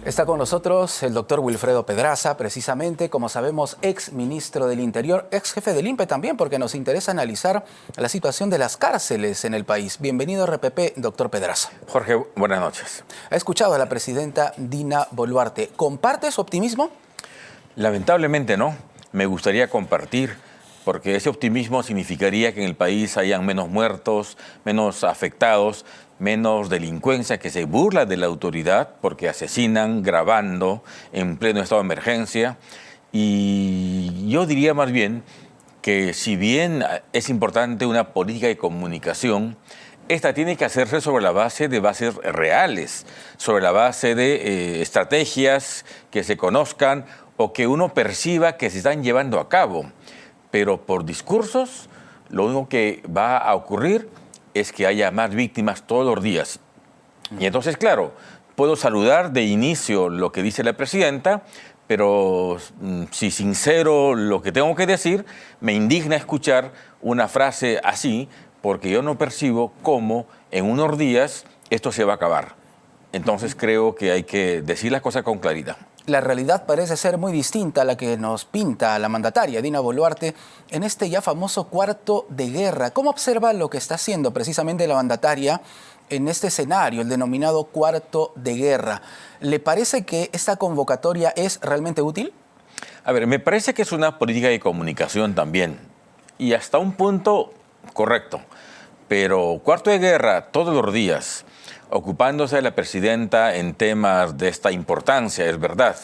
Está con nosotros el doctor Wilfredo Pedraza, precisamente, como sabemos, ex ministro del Interior, ex jefe del INPE también, porque nos interesa analizar la situación de las cárceles en el país. Bienvenido a RPP, doctor Pedraza. Jorge, buenas noches. Ha escuchado a la presidenta Dina Boluarte. ¿Comparte su optimismo? Lamentablemente no. Me gustaría compartir, porque ese optimismo significaría que en el país hayan menos muertos, menos afectados, menos delincuencia que se burla de la autoridad porque asesinan grabando en pleno estado de emergencia. Y yo diría más bien que si bien es importante una política de comunicación, esta tiene que hacerse sobre la base de bases reales, sobre la base de estrategias que se conozcan o que uno perciba que se están llevando a cabo. Pero por discursos, lo único que va a ocurrir es que haya más víctimas todos los días. Y entonces, claro, puedo saludar de inicio lo que dice la presidenta, pero si sincero lo que tengo que decir, me indigna escuchar una frase así, porque yo no percibo cómo en unos días esto se va a acabar. Entonces creo que hay que decir las cosas con claridad. La realidad parece ser muy distinta a la que nos pinta la mandataria Dina Boluarte en este ya famoso cuarto de guerra. ¿Cómo observa lo que está haciendo precisamente la mandataria en este escenario, el denominado cuarto de guerra? ¿Le parece que esta convocatoria es realmente útil? A ver, me parece que es una política de comunicación también, y hasta un punto correcto. Pero cuarto de guerra todos los días, ocupándose de la presidenta en temas de esta importancia, es verdad,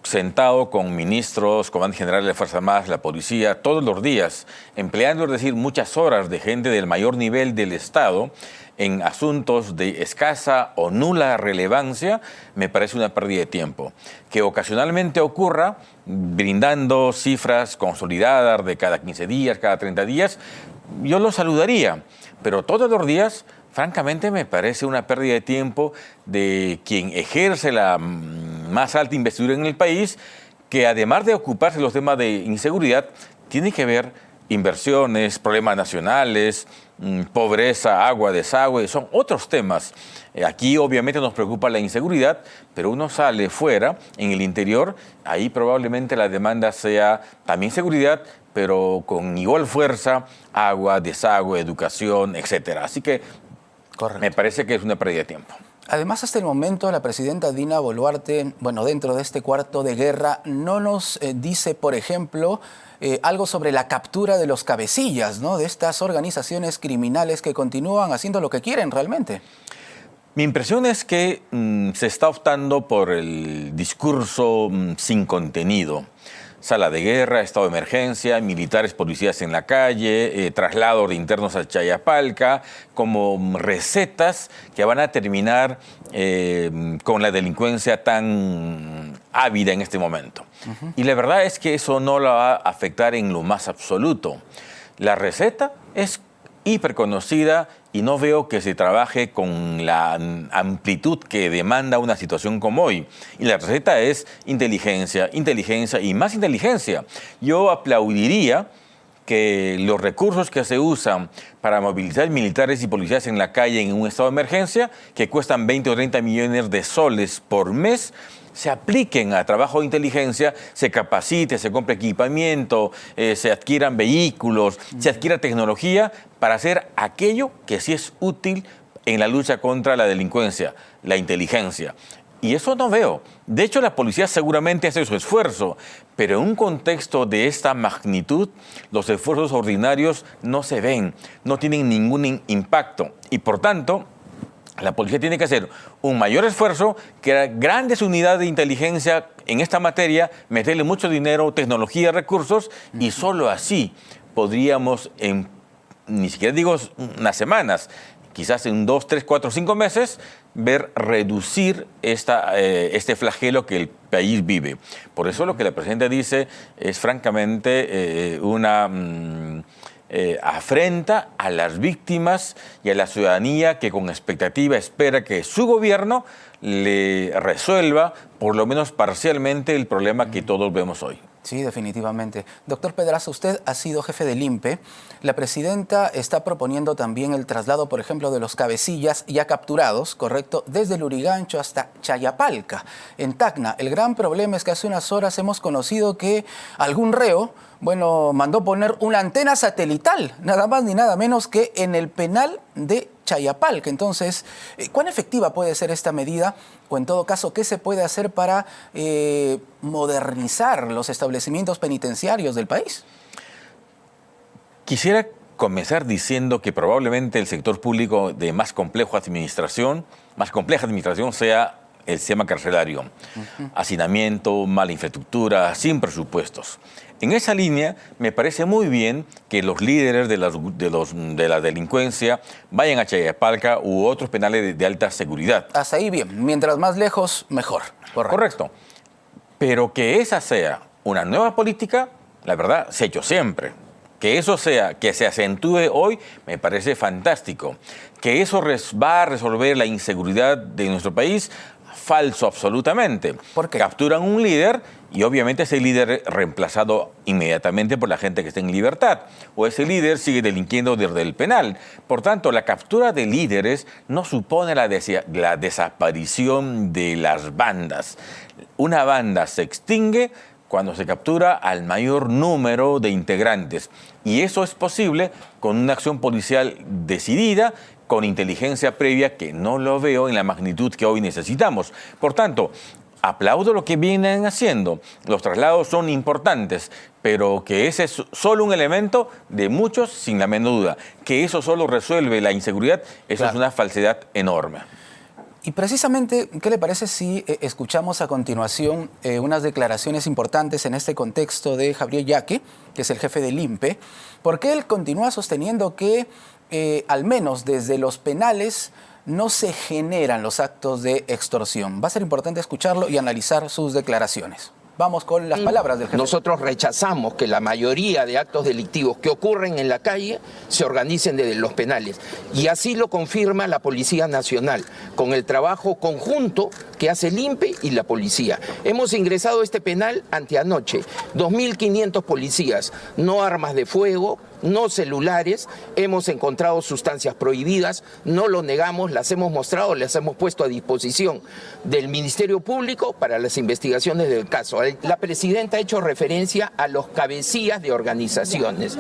sentado con ministros, comandantes generales de la Fuerza Armadas, la policía, todos los días, empleando, es decir, muchas horas de gente del mayor nivel del Estado en asuntos de escasa o nula relevancia, me parece una pérdida de tiempo. Que ocasionalmente ocurra, brindando cifras consolidadas de cada 15 días, cada 30 días, yo lo saludaría, pero todos los días, francamente, me parece una pérdida de tiempo de quien ejerce la más alta investidura en el país, que además de ocuparse de los temas de inseguridad, tiene que ver inversiones, problemas nacionales, pobreza, agua, desagüe, son otros temas. Aquí obviamente nos preocupa la inseguridad, pero uno sale fuera, en el interior, ahí probablemente la demanda sea también seguridad, pero con igual fuerza, agua, desagüe, educación, etcétera. Así que correcto. Me parece que es una pérdida de tiempo. Además, hasta el momento, la presidenta Dina Boluarte, dentro de este cuarto de guerra, no nos dice, por ejemplo, algo sobre la captura de los cabecillas, ¿no?, de estas organizaciones criminales que continúan haciendo lo que quieren realmente. Mi impresión es que se está optando por el discurso sin contenido. Sala de guerra, estado de emergencia, militares, policías en la calle, traslado de internos a Chayapalca, como recetas que van a terminar con la delincuencia tan ávida en este momento. Y la verdad es que eso no la va a afectar en lo más absoluto. La receta es hiperconocida y no veo que se trabaje con la amplitud que demanda una situación como hoy. Y la receta es inteligencia, inteligencia y más inteligencia. Yo aplaudiría que los recursos que se usan para movilizar militares y policías en la calle en un estado de emergencia, que cuestan 20 o 30 millones de soles por mes, se apliquen a trabajo de inteligencia, se capacite, se compre equipamiento, se adquieran vehículos, se adquiera tecnología para hacer aquello que sí es útil en la lucha contra la delincuencia, la inteligencia. Y eso no veo. De hecho, la policía seguramente hace su esfuerzo, pero en un contexto de esta magnitud, los esfuerzos ordinarios no se ven, no tienen ningún impacto. Y por tanto, la policía tiene que hacer un mayor esfuerzo, crear grandes unidades de inteligencia en esta materia, meterle mucho dinero, tecnología, recursos, y solo así podríamos, ni siquiera digo unas semanas, quizás en 2, 3, 4, 5 meses, ver reducir este flagelo que el país vive. Por eso lo que la presidenta dice es francamente una afrenta a las víctimas y a la ciudadanía que con expectativa espera que su gobierno le resuelva, por lo menos parcialmente, el problema que todos vemos hoy. Sí, definitivamente. Doctor Pedraza, usted ha sido jefe del INPE. La presidenta está proponiendo también el traslado, por ejemplo, de los cabecillas ya capturados, ¿correcto?, desde Lurigancho hasta Chayapalca, en Tacna. El gran problema es que hace unas horas hemos conocido que algún reo, bueno, mandó poner una antena satelital, nada más ni nada menos que en el penal de Chayapalca. Entonces, ¿cuán efectiva puede ser esta medida? O en todo caso, ¿qué se puede hacer para modernizar los establecimientos penitenciarios del país? Quisiera comenzar diciendo que probablemente el sector público de más compleja administración sea el sistema carcelario. Hacinamiento, mala infraestructura, sin presupuestos. En esa línea, me parece muy bien que los líderes de la delincuencia vayan a Chayapalca u otros penales de alta seguridad. Hasta ahí bien. Mientras más lejos, mejor. Correcto. Pero que esa sea una nueva política, la verdad, se ha hecho siempre. Que eso sea, que se acentúe hoy, me parece fantástico. Que eso va a resolver la inseguridad de nuestro país, falso absolutamente. ¿Por qué? Capturan un líder y obviamente ese líder es reemplazado inmediatamente por la gente que está en libertad. O ese líder sigue delinquiendo desde el penal. Por tanto, la captura de líderes no supone la desaparición de las bandas. Una banda se extingue cuando se captura al mayor número de integrantes. Y eso es posible con una acción policial decidida, con inteligencia previa, que no lo veo en la magnitud que hoy necesitamos. Por tanto, aplaudo lo que vienen haciendo. Los traslados son importantes, pero que ese es solo un elemento de muchos, sin la menor duda. Que eso solo resuelve la inseguridad, eso Claro. es una falsedad enorme. Y precisamente, ¿qué le parece si escuchamos a continuación unas declaraciones importantes en este contexto de Gabriel Yaque, que es el jefe del INPE, porque él continúa sosteniendo que al menos desde los penales no se generan los actos de extorsión? Va a ser importante escucharlo y analizar sus declaraciones. Vamos con las palabras del jefe. Nosotros rechazamos que la mayoría de actos delictivos que ocurren en la calle se organicen desde los penales. Y así lo confirma la Policía Nacional, con el trabajo conjunto que hace el INPE y la policía. Hemos ingresado a este penal anteanoche, 2.500 policías, no armas de fuego, no celulares, hemos encontrado sustancias prohibidas, no lo negamos, las hemos mostrado, las hemos puesto a disposición del Ministerio Público para las investigaciones del caso. La presidenta ha hecho referencia a los cabecillas de organizaciones.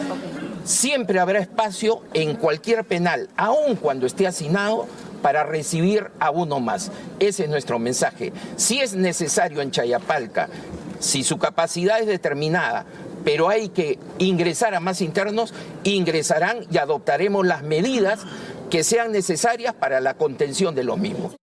Siempre habrá espacio en cualquier penal, aun cuando esté hacinado, para recibir a uno más. Ese es nuestro mensaje. Si es necesario en Chayapalca, si su capacidad es determinada, pero hay que ingresar a más internos, ingresarán y adoptaremos las medidas que sean necesarias para la contención de los mismos.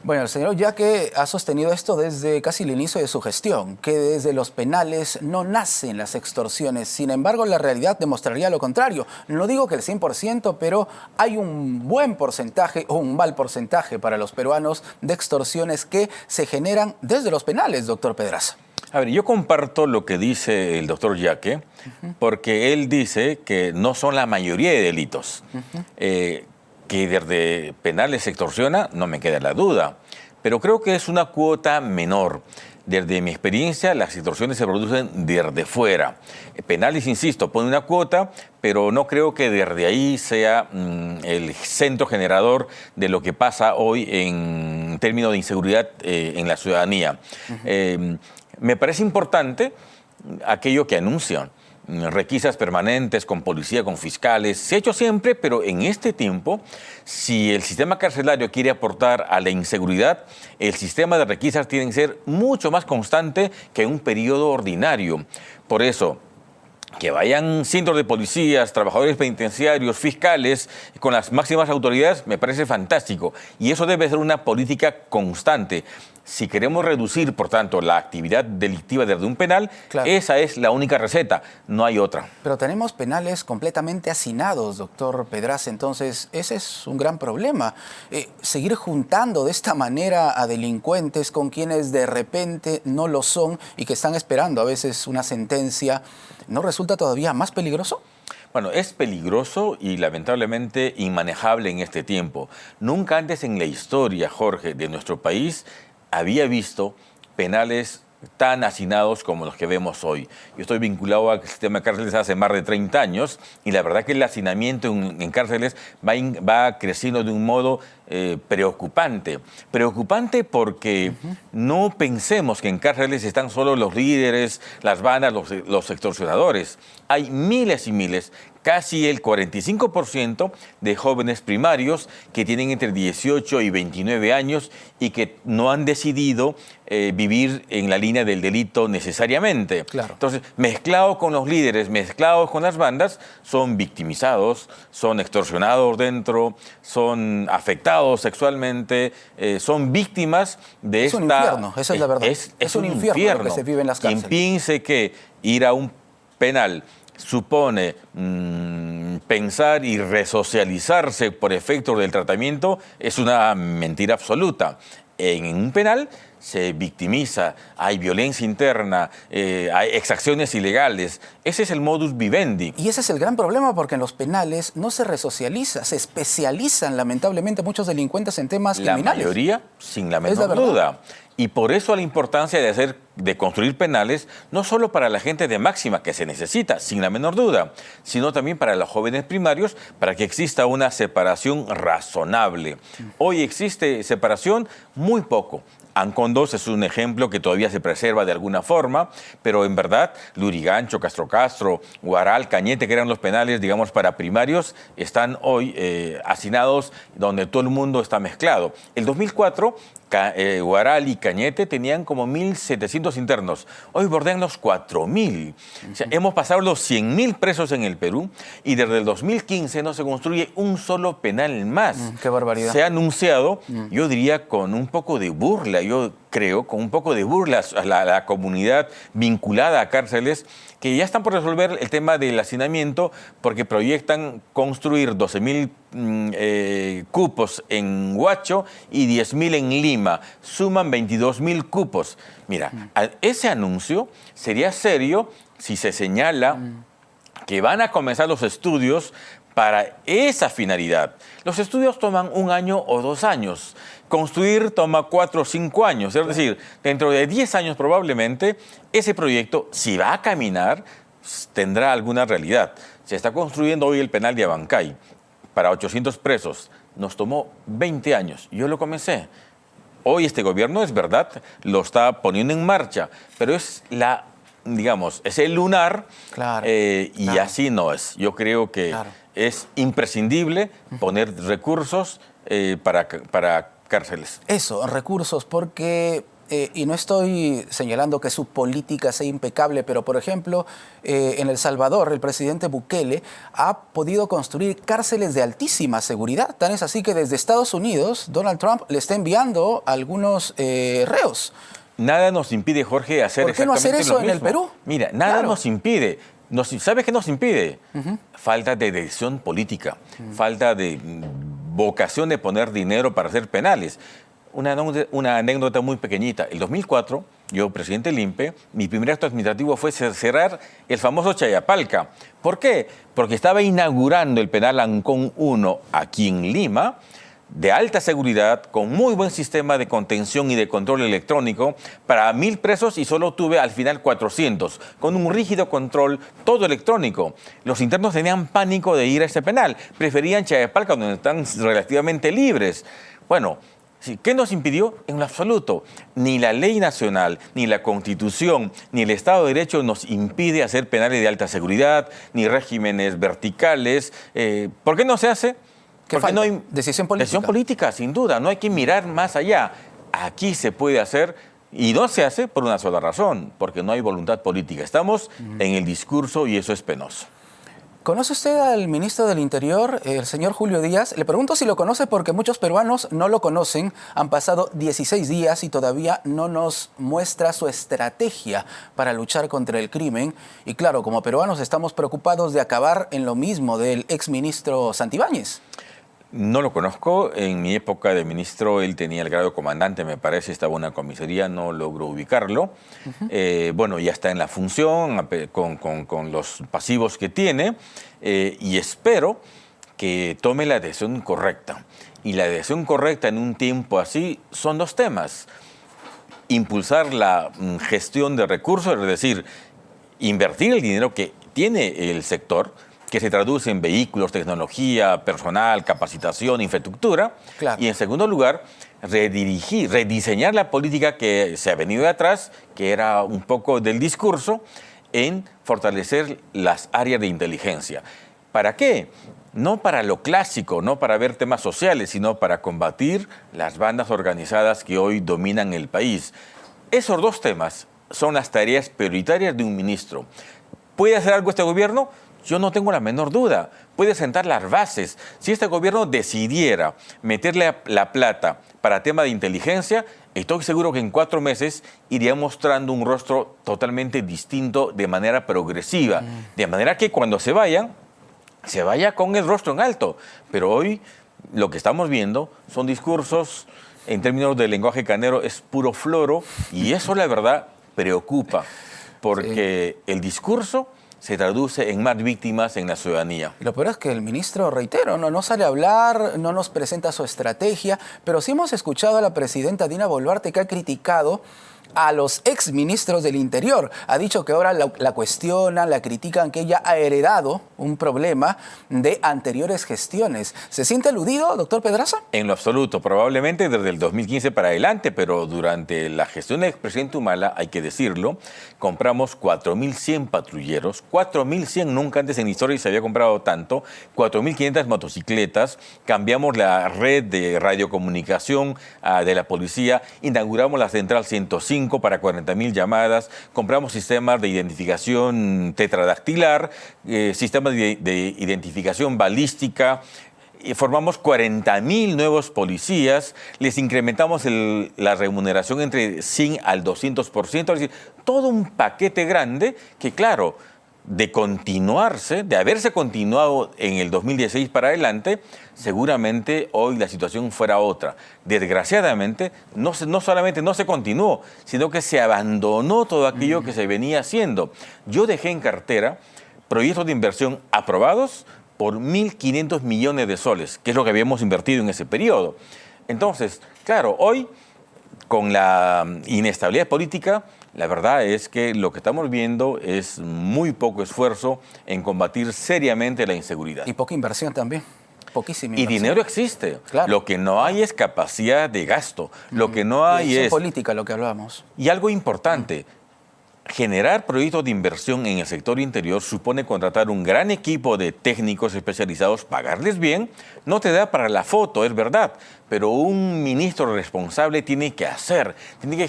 Bueno, el señor Yaque ha sostenido esto desde casi el inicio de su gestión, que desde los penales no nacen las extorsiones. Sin embargo, la realidad demostraría lo contrario. No digo que el 100%, pero hay un buen porcentaje o un mal porcentaje para los peruanos de extorsiones que se generan desde los penales, doctor Pedraza. A ver, yo comparto lo que dice el doctor Yaque, porque él dice que no son la mayoría de delitos. Que desde penales se extorsiona, no me queda la duda, pero creo que es una cuota menor. Desde mi experiencia, las extorsiones se producen desde fuera. Penales, insisto, pone una cuota, pero no creo que desde ahí sea el centro generador de lo que pasa hoy en términos de inseguridad en la ciudadanía. Me parece importante aquello que anuncian. Requisas permanentes con policía, con fiscales. Se ha hecho siempre, pero en este tiempo, si el sistema carcelario quiere aportar a la inseguridad, el sistema de requisas tiene que ser mucho más constante que en un periodo ordinario. Por eso, que vayan cientos de policías, trabajadores penitenciarios, fiscales, con las máximas autoridades, me parece fantástico. Y eso debe ser una política constante. Si queremos reducir, por tanto, la actividad delictiva desde un penal, claro, esa es la única receta, no hay otra. Pero tenemos penales completamente hacinados, doctor Pedraza, entonces ese es un gran problema. Seguir juntando de esta manera a delincuentes con quienes de repente no lo son y que están esperando a veces una sentencia, ¿no resulta todavía más peligroso? Bueno, es peligroso y lamentablemente inmanejable en este tiempo. Nunca antes en la historia, Jorge, de nuestro país había visto penales tan hacinados como los que vemos hoy. Yo estoy vinculado al sistema de cárceles hace más de 30 años y la verdad que el hacinamiento en cárceles va creciendo de un modo preocupante. Preocupante porque no pensemos que en cárceles están solo los líderes, las bandas, los extorsionadores. Hay miles y miles, casi el 45% de jóvenes primarios que tienen entre 18 y 29 años y que no han decidido vivir en la línea del delito necesariamente. Claro. Entonces, mezclado con los líderes, mezclados con las bandas, son victimizados, son extorsionados dentro, son afectados sexualmente, son víctimas de esta... Es un infierno, esa es la verdad. Es un infierno lo que se vive en las Quien cárceles. piense que ir a un penal supone pensar y resocializarse por efecto del tratamiento es una mentira absoluta. En un penal se victimiza, hay violencia interna, hay exacciones ilegales. Ese es el modus vivendi. Y ese es el gran problema porque en los penales no se resocializa, se especializan lamentablemente muchos delincuentes en temas La criminales. mayoría, sin la Es la menor verdad. duda. Y por eso la importancia de construir penales, no solo para la gente de máxima que se necesita, sin la menor duda, sino también para los jóvenes primarios, para que exista una separación razonable. Hoy existe separación muy poco. Ancón 2 es un ejemplo que todavía se preserva de alguna forma, pero en verdad Lurigancho, Castro Castro, Huaral, Cañete, que eran los penales, digamos, para primarios, están hoy hacinados donde todo el mundo está mezclado. El 2004, Huaral y Cañete tenían como 1.700 internos. Hoy bordean los 4.000. O sea, hemos pasado los 100.000 presos en el Perú y desde el 2015 no se construye un solo penal más. Qué barbaridad. Se ha anunciado, yo diría, con un poco de burla, yo creo, con un poco de burla a la comunidad vinculada a cárceles, que ya están por resolver el tema del hacinamiento porque proyectan construir 12.000 cupos en Huacho y 10.000 en Lima. Suman 22.000 cupos. Mira, ese anuncio sería serio si se señala que van a comenzar los estudios para esa finalidad. Los estudios toman 1 año o 2 años. Construir toma 4 o 5 años. Es decir, dentro de 10 años probablemente ese proyecto, si va a caminar, tendrá alguna realidad. Se está construyendo hoy el penal de Abancay para 800 presos. Nos tomó 20 años. Yo lo comencé. Hoy este gobierno, es verdad, lo está poniendo en marcha, pero es es el lunar, Claro, y claro. así no es. Yo creo que Claro. es imprescindible poner recursos para cárceles. Eso, recursos, porque, y no estoy señalando que su política sea impecable, pero por ejemplo, en El Salvador, el presidente Bukele ha podido construir cárceles de altísima seguridad. Tan es así que desde Estados Unidos, Donald Trump le está enviando a algunos reos. Nada nos impide, Jorge, hacer ¿Por qué no hacer exactamente eso lo en el mismo. Perú? Mira, nada Claro. nos impide. ¿Sabes qué nos impide? Falta de decisión política, falta de vocación de poner dinero para hacer penales. Una anécdota muy pequeñita. El 2004, yo, presidente del INPE, mi primer acto administrativo fue cerrar el famoso Chayapalca. ¿Por qué? Porque estaba inaugurando el penal Ancón 1 aquí en Lima, de alta seguridad, con muy buen sistema de contención y de control electrónico, para 1.000 presos y solo tuve al final 400, con un rígido control, todo electrónico. Los internos tenían pánico de ir a este penal, preferían Chayapalca, donde están relativamente libres. Bueno, ¿qué nos impidió? En lo absoluto. Ni la ley nacional, ni la Constitución, ni el Estado de Derecho nos impide hacer penales de alta seguridad, ni regímenes verticales. ¿Por qué no se hace? ¿Qué Porque falta? no hay Decisión política. Decisión política, sin duda. No hay que mirar más allá. Aquí se puede hacer y no se hace por una sola razón, porque no hay voluntad política. Estamos en el discurso y eso es penoso. ¿Conoce usted al ministro del Interior, el señor Julio Díaz? Le pregunto si lo conoce porque muchos peruanos no lo conocen. Han pasado 16 días y todavía no nos muestra su estrategia para luchar contra el crimen. Y claro, como peruanos estamos preocupados de acabar en lo mismo del exministro Santibáñez. No lo conozco. En mi época de ministro, él tenía el grado de comandante, me parece, estaba en una comisaría, no logro ubicarlo. Bueno, ya está en la función, con los pasivos que tiene, y espero que tome la decisión correcta. Y la decisión correcta en un tiempo así son 2 temas. impulsar la gestión de recursos, es decir, invertir el dinero que tiene el sector, que se traduce en vehículos, tecnología, personal, capacitación, infraestructura. Claro. Y en segundo lugar, rediseñar la política que se ha venido de atrás, que era un poco del discurso, en fortalecer las áreas de inteligencia. ¿Para qué? No para lo clásico, no para ver temas sociales, sino para combatir las bandas organizadas que hoy dominan el país. Esos dos temas son las tareas prioritarias de un ministro. ¿Puede hacer algo este gobierno? Yo no tengo la menor duda. Puede sentar las bases. Si este gobierno decidiera meterle la plata para tema de inteligencia, estoy seguro que en 4 meses iría mostrando un rostro totalmente distinto de manera progresiva. De manera que cuando se vaya con el rostro en alto. Pero hoy lo que estamos viendo son discursos, en términos de lenguaje canero, es puro floro, y eso la verdad preocupa, porque el discurso se traduce en más víctimas en la ciudadanía. Y lo peor es que el ministro, reitero, no sale a hablar, no nos presenta su estrategia, pero sí hemos escuchado a la presidenta Dina Boluarte, que ha criticado a los exministros del Interior. Ha dicho que ahora la cuestionan, la critican, que ella ha heredado un problema de anteriores gestiones. ¿Se siente aludido, doctor Pedraza? En lo absoluto, probablemente desde el 2015 para adelante, pero durante la gestión del expresidente Humala, hay que decirlo, compramos 4.100 patrulleros, 4.100, nunca antes en la historia se había comprado tanto, 4.500 motocicletas, cambiamos la red de radiocomunicación de la policía, inauguramos la central 105 para 40.000 llamadas, compramos sistemas de identificación tetradactilar, sistemas de identificación balística, formamos 40.000 nuevos policías, les incrementamos la remuneración entre 100 al 200%, es decir, todo un paquete grande que, claro, de haberse continuado en el 2016 para adelante, seguramente hoy la situación fuera otra. Desgraciadamente, no solamente no se continuó, sino que se abandonó todo aquello que se venía haciendo. Yo dejé en cartera proyectos de inversión aprobados por 1.500 millones de soles, que es lo que habíamos invertido en ese periodo. Entonces, claro, hoy, con la inestabilidad política, la verdad es que lo que estamos viendo es muy poco esfuerzo en combatir seriamente la inseguridad. Y poca inversión también. Poquísima Y inversión. dinero existe. Claro. Lo que no hay es capacidad de gasto. Lo que no hay es... política, lo que hablábamos. Y algo importante, generar proyectos de inversión en el sector interior supone contratar un gran equipo de técnicos especializados, pagarles bien. No te da para la foto, es verdad, pero un ministro responsable tiene que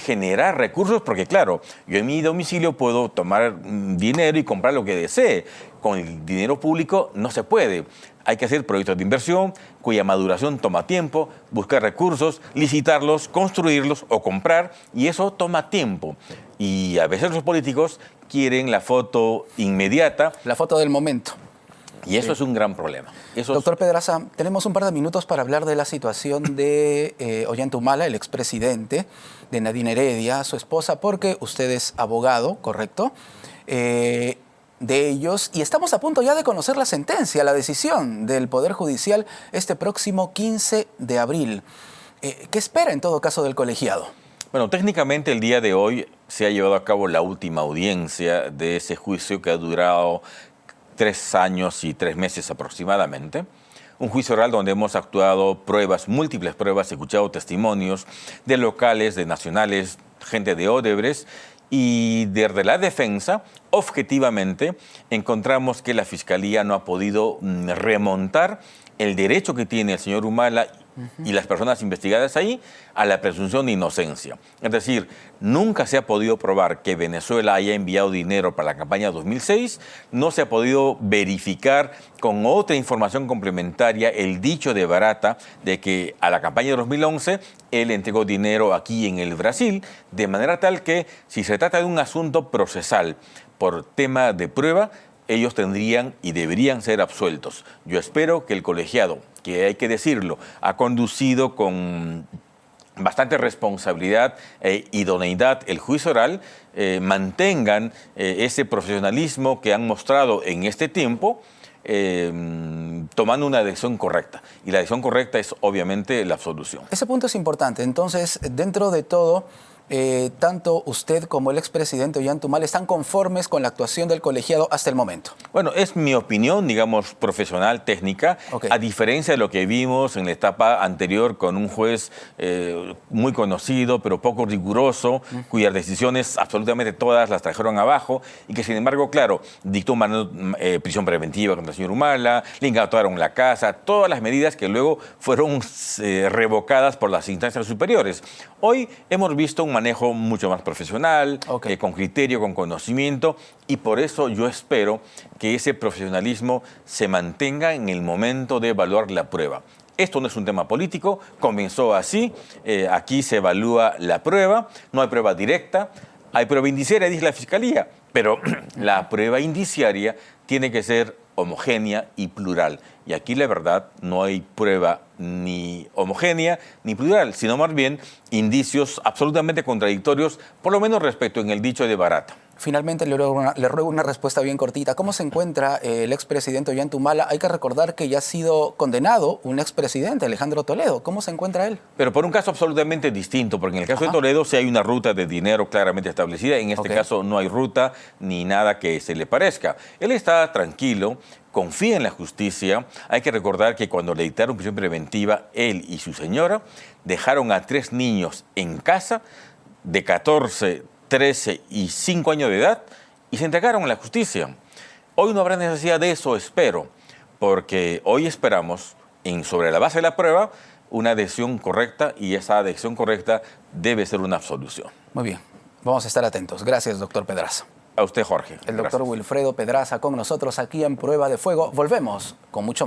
generar recursos, porque claro, yo en mi domicilio puedo tomar dinero y comprar lo que desee. Con el dinero público no se puede. Hay que hacer proyectos de inversión cuya maduración toma tiempo, buscar recursos, licitarlos, construirlos o comprar, y eso toma tiempo. Y a veces los políticos quieren la foto inmediata. La foto del momento. Y eso es un gran problema. Doctor Pedraza, tenemos un par de minutos para hablar de la situación de Ollanta Humala, el expresidente, de Nadine Heredia, su esposa, porque usted es abogado, ¿correcto? De ellos, y estamos a punto ya de conocer la sentencia, la decisión del Poder Judicial este próximo 15 de abril. ¿Qué espera en todo caso del colegiado? Bueno, técnicamente el día de hoy se ha llevado a cabo la última audiencia de ese juicio que ha durado 3 años y 3 meses aproximadamente. Un juicio oral donde hemos actuado múltiples pruebas, escuchado testimonios de locales, de nacionales, gente de Odebrecht. Y desde la defensa, objetivamente, encontramos que la Fiscalía no ha podido remontar el derecho que tiene el señor Humala y las personas investigadas ahí a la presunción de inocencia. Es decir, nunca se ha podido probar que Venezuela haya enviado dinero para la campaña 2006, no se ha podido verificar con otra información complementaria el dicho de Barata de que a la campaña de 2011 él entregó dinero aquí en el Brasil, de manera tal que si se trata de un asunto procesal por tema de prueba, ellos tendrían y deberían ser absueltos. Yo espero que el colegiado, que hay que decirlo, ha conducido con bastante responsabilidad e idoneidad el juicio oral, mantengan ese profesionalismo que han mostrado en este tiempo, tomando una decisión correcta. Y la decisión correcta es obviamente la absolución. Ese punto es importante. Entonces, dentro de todo, tanto usted como el expresidente Ollantaytamala están conformes con la actuación del colegiado hasta el momento. Bueno, es mi opinión, digamos, profesional, técnica, a diferencia de lo que vimos en la etapa anterior con un juez muy conocido, pero poco riguroso, cuyas decisiones absolutamente todas las trajeron abajo y que, sin embargo, claro, dictó prisión preventiva contra el señor Humala, le incaudaron la casa, todas las medidas que luego fueron revocadas por las instancias superiores. Hoy hemos visto un manejo mucho más profesional, con criterio, con conocimiento, y por eso yo espero que ese profesionalismo se mantenga en el momento de evaluar la prueba. Esto no es un tema político, comenzó así, aquí se evalúa la prueba, no hay prueba directa, hay prueba indiciaria, dice la Fiscalía, pero la prueba indiciaria tiene que ser homogénea y plural. Y aquí, la verdad, no hay prueba ni homogénea ni plural, sino más bien indicios absolutamente contradictorios, por lo menos respecto en el dicho de Barata. Finalmente, le ruego una respuesta bien cortita. ¿Cómo se encuentra el expresidente Ollantaytamala? Hay que recordar que ya ha sido condenado un expresidente, Alejandro Toledo. ¿Cómo se encuentra él? Pero por un caso absolutamente distinto, porque en el caso de Toledo sí hay una ruta de dinero claramente establecida. En este caso no hay ruta ni nada que se le parezca. Él está tranquilo, confía en la justicia. Hay que recordar que cuando le dictaron prisión preventiva, él y su señora dejaron a 3 niños en casa de 14, 13 y 5 años de edad y se entregaron a la justicia. Hoy no habrá necesidad de eso, espero, porque hoy esperamos, sobre la base de la prueba, una adhesión correcta, y esa adhesión correcta debe ser una absolución. Muy bien, vamos a estar atentos. Gracias, doctor Pedraza. A usted, Jorge. El doctor Wilfredo Pedraza con nosotros aquí en Prueba de Fuego. Volvemos con mucho más.